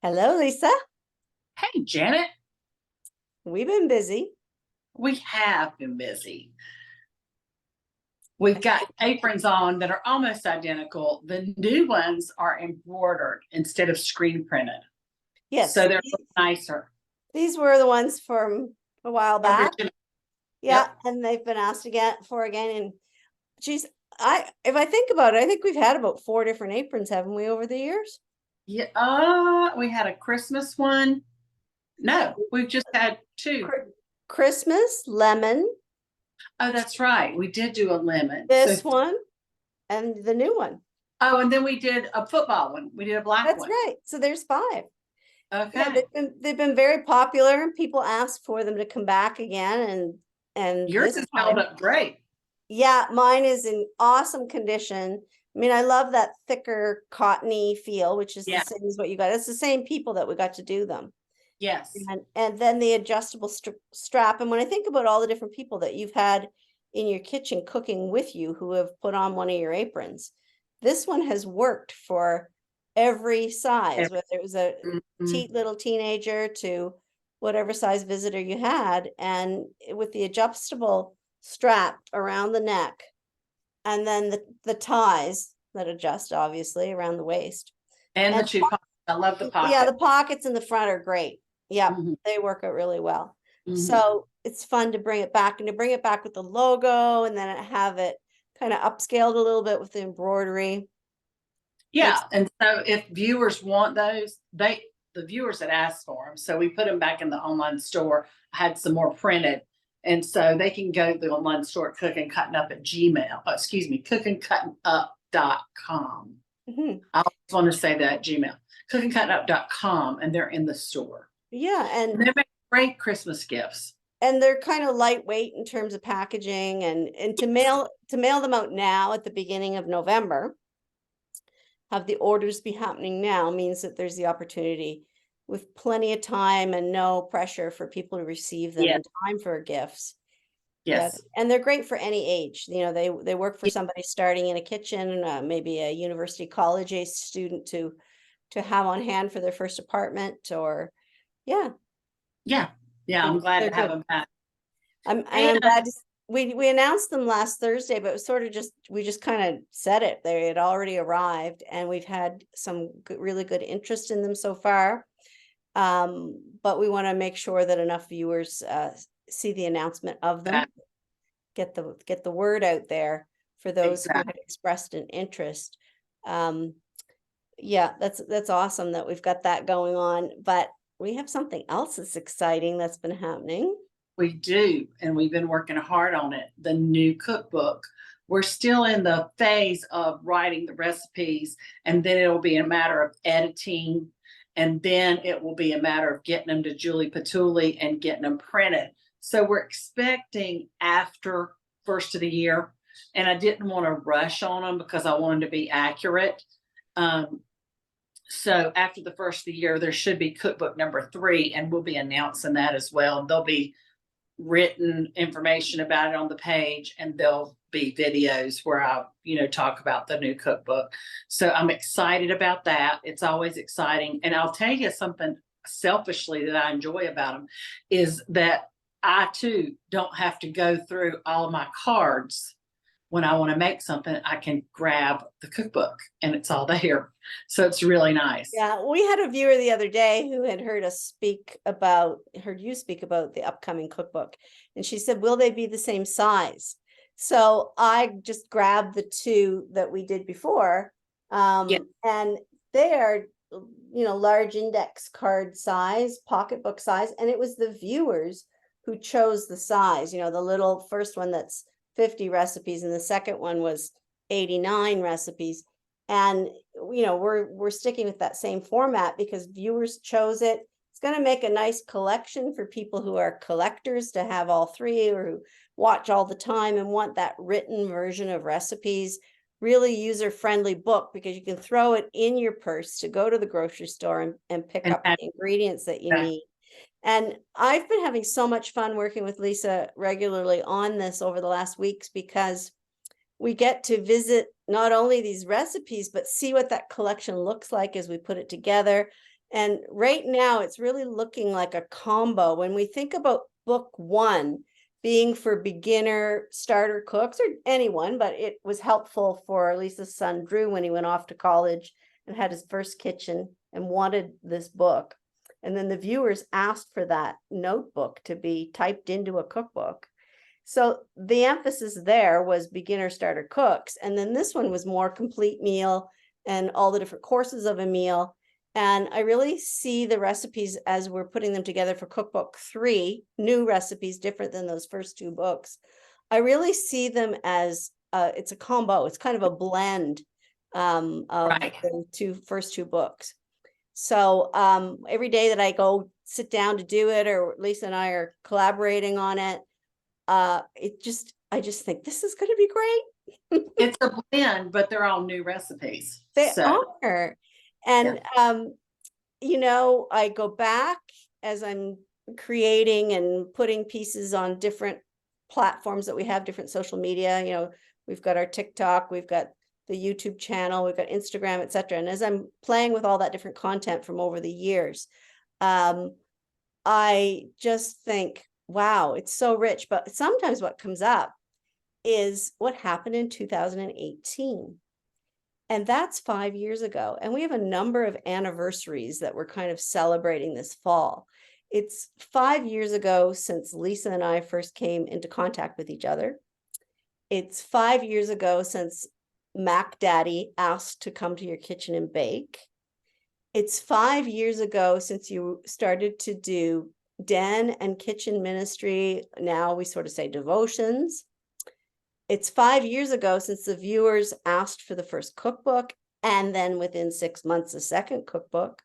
Hello, Lisa. Hey, Janet, We've been busy. we have been busy. We've got aprons on that are almost identical. The new ones are embroidered instead of screen printed. Yes, So they're nicer. these were the ones from a while back. Original. Yeah, Yep. and they've been asked again. And geez, if I think about it, I think we've had about four different aprons, haven't we, over the years? Yeah. We had a Christmas one. No, we've just had two. Cr- Christmas, lemon, Oh, that's right. We did do a lemon. this one, and the new one. And then we did a football one. We did a black That's one. right. So there's five. Yeah, Okay. they've been very popular, and people ask for them to come back again. And Yours this has held time, up great. yeah, mine is in awesome condition. I mean, I love that thicker cottony feel, which is the Yeah. same as what you got. It's the same people that we got to do them. Yes. And then the adjustable strap. And when I think about all the different people that you've had in your kitchen cooking with you who have put on one of your aprons, this one has worked for every size, whether it was a Mhm. little teenager to whatever size visitor you had. And with the adjustable strap around the neck, and then the ties that adjust obviously around the waist. And the And two pockets. I love the yeah, pocket. the pockets in the front are great. Yep, Mhm. they work out really well. Mhm. So it's fun to bring it back, and to bring it back with the logo, and then have it kind of upscaled a little bit with the embroidery. Yeah, Makes and so if viewers want those, the viewers had asked for them, so we put them back in the online store. I had some more printed, and so they can go to the online store at cookingcuttingup at Gmail. Excuse me, cookingcuttingup.com. mhm. I always want to say that Gmail, cookingcuttingup.com, and they're in the store. Yeah, And they make great Christmas gifts. and they're kind of lightweight in terms of packaging, and to mail them out now at the beginning of November, have the orders be happening now means that there's the opportunity with plenty of time and no pressure for people to receive them Yeah. in time for gifts. Yeah, Yes. and they're great for any age. They work for somebody starting in a kitchen, maybe a university college age student to have on hand for their first apartment, or yeah, Yeah. Yeah. I'm glad they're to have good. them back. I'm And glad we announced them last Thursday, but it was sort of just we just kind of said it. They had already arrived, and we've had some really good interest in them so far. But we want to make sure that enough viewers see the announcement of them, get the word out there for those who exactly. had expressed an interest. Um, yeah, that's awesome that we've got that going on. But we have something else that's exciting that's been happening. We do, and we've been working hard on it. The new cookbook. We're still in the phase of writing the recipes, and then it'll be a matter of editing, and then it will be a matter of getting them to Julie Patulli and getting them printed. So we're expecting after first of the year, and I didn't want to rush on them because I wanted to be accurate. Um, so after the first of the year, there should be cookbook number 3, and we'll be announcing that as well. There'll be written information about it on the page, and there'll be videos where I talk about the new cookbook. So I'm excited about that. It's always exciting. And I'll tell you something selfishly that I enjoy about them is that I too don't have to go through all of my cards. When I want to make something, I can grab the cookbook and it's all there. So it's really nice. Yeah, we had a viewer the other day who had heard you speak about the upcoming cookbook. And she said, will they be the same size? So I just grabbed the two that we did before. Yeah. And they are, large index card size, pocketbook size. And it was the viewers who chose the size, the little first one that's 50 recipes, and the second one was 89 recipes. And we're sticking with that same format because viewers chose it. It's going to make a nice collection for people who are collectors to have all three, or who watch all the time and want that written version of recipes. Really user-friendly book, because you can throw it in your purse to go to the grocery store and pick And up the ingredients that you need. And I've been having so much fun working with Lisa regularly on this over the last weeks, because we get to visit not only these recipes, but see what that collection looks like as we put it together. And right now it's really looking like a combo. When we think about book one being for beginner starter cooks or anyone, but it was helpful for Lisa's son Drew when he went off to college and had his first kitchen and wanted this book. And then the viewers asked for that notebook to be typed into a cookbook. So the emphasis there was beginner starter cooks. And then this one was more complete meal and all the different courses of a meal. And I really see the recipes as we're putting them together for cookbook 3, new recipes different than those first 2 books. I really see them as it's a combo. It's kind of a blend of Right. the first two books. So every day that I go sit down to do it, or Lisa and I are collaborating on it, I just think this is going to be great. It's a blend, but they're all new recipes. They So, are. And I go back as I'm creating and putting pieces on different platforms that we have, different social media. We've got our TikTok, we've got the YouTube channel, we've got Instagram, etc. And as I'm playing with all that different content from over the years, I just think, wow, it's so rich. But sometimes what comes up is what happened in 2018. And that's 5 years ago. And we have a number of anniversaries that we're kind of celebrating this fall. It's 5 years ago since Lisa and I first came into contact with each other. It's 5 years ago since Mac Daddy asked to come to your kitchen and bake. It's 5 years ago since you started to do den and kitchen ministry. Now we sort of say devotions. It's 5 years ago since the viewers asked for the first cookbook, and then within 6 months, a second cookbook.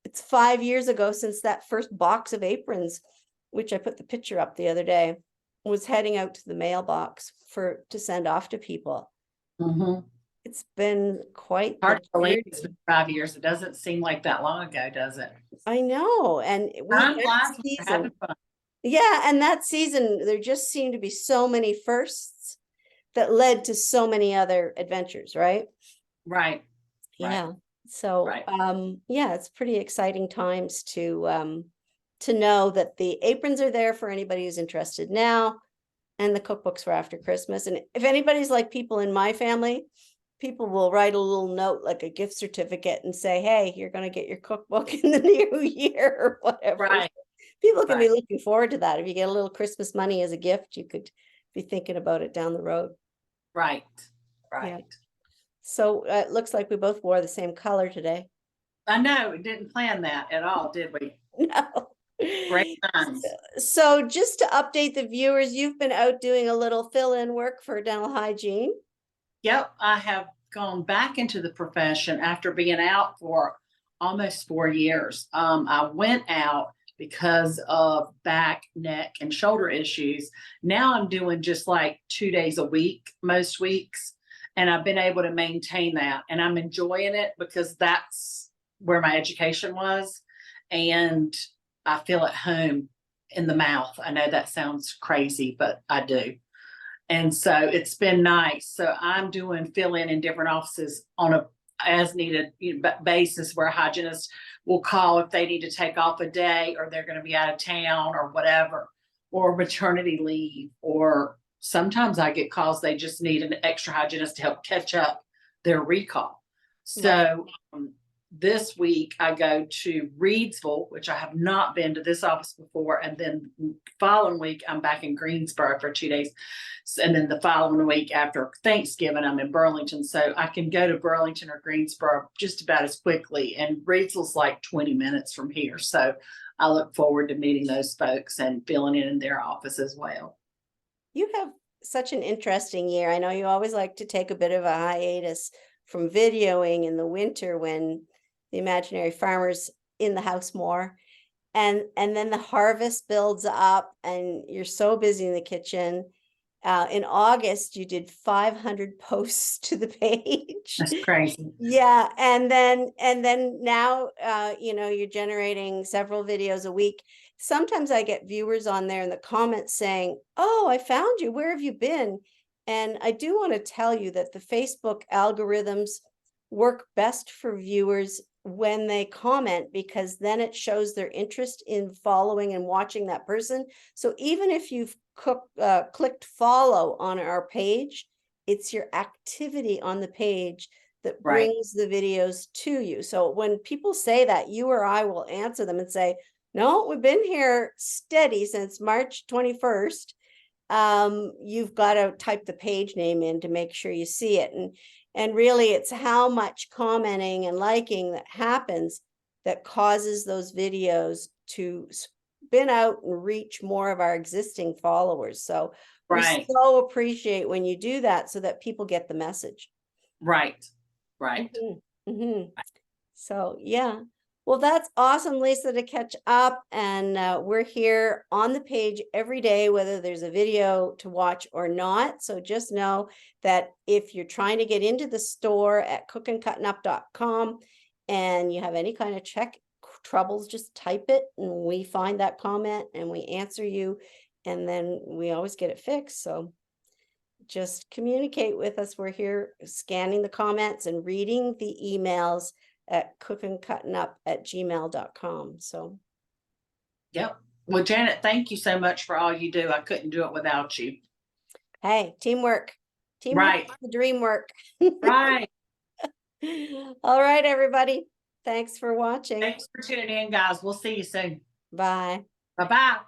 It's 5 years ago since that first box of aprons, which I put the picture up the other day, was heading out to the mailbox to send off to people. mhm. It's been quite Hard to the believe journey. it's been 5 years. It doesn't seem like that long ago, does it? I know. And Time that flies when you're having season, fun. yeah, and that season, there just seemed to be so many firsts that led to so many other adventures, right? Right, right, Yeah. So, right. yeah, it's pretty exciting times to know that the aprons are there for anybody who's interested now, and the cookbooks for after Christmas. And if anybody's like people in my family, people will write a little note, like a gift certificate, and say, "Hey, you're going to get your cookbook in the new year," or whatever. Right, People can be right, looking forward to that. If you get a little Christmas money as a gift, you could be thinking about it down the road. right, Yeah. right. So it looks like we both wore the same color today. I know, we didn't plan that at all, did we? No. Great times. So just to update the viewers, you've been out doing a little fill-in work for dental hygiene. Yep, I have gone back into the profession after being out for almost 4 years. I went out because of back, neck, and shoulder issues. Now I'm doing just like 2 days a week, most weeks, and I've been able to maintain that, and I'm enjoying it because that's where my education was, and I feel at home in the mouth. I know that sounds crazy, but I do. And so it's been nice. So I'm doing fill in different offices on a as needed basis, where a hygienist will call if they need to take off a day, or they're going to be out of town or whatever, or maternity leave, or sometimes I get calls they just need an extra hygienist to help catch up their recall. Right. So this week I go to Reedsville, which I have not been to this office before, and then following week I'm back in Greensboro for 2 days, and then the following week after Thanksgiving I'm in Burlington, so I can go to Burlington or Greensboro just about as quickly, and Reedsville's like 20 minutes from here, so I look forward to meeting those folks and filling in their office as well. You have such an interesting year. I know you always like to take a bit of a hiatus from videoing in the winter when the imaginary farmer's in the house more. And then the harvest builds up and you're so busy in the kitchen. In August, you did 500 posts to the page. That's crazy. Yeah, and then now you're generating several videos a week. Sometimes I get viewers on there in the comments saying, "Oh, I found you. Where have you been?" And I do want to tell you that the Facebook algorithms work best for viewers when they comment, because then it shows their interest in following and watching that person. So even if you've clicked follow on our page, it's your activity on the page that Right. brings the videos to you. So when people say that, you or I will answer them and say, no, we've been here steady since March 21st. You've got to type the page name in to make sure you see it. And really it's how much commenting and liking that happens that causes those videos to spin out and reach more of our existing followers. So we Right. so appreciate when you do that so that people get the message. Right. Right. Mhm. So yeah, well, that's awesome, Lisa, to catch up. And we're here on the page every day, whether there's a video to watch or not. So just know that if you're trying to get into the store at cookandcuttingup.com and you have any kind of troubles, just type it and we find that comment and we answer you. And then we always get it fixed. So just communicate with us. We're here scanning the comments and reading the emails at cookandcuttingup@gmail.com. So, Yep. Well, Janet, thank you so much for all you do. I couldn't do it without you. hey, teamwork. Teamwork Right. is the dream work. Right. All right, everybody. Thanks for watching. Thanks for tuning in, guys. We'll see you soon. Bye. Bye-bye.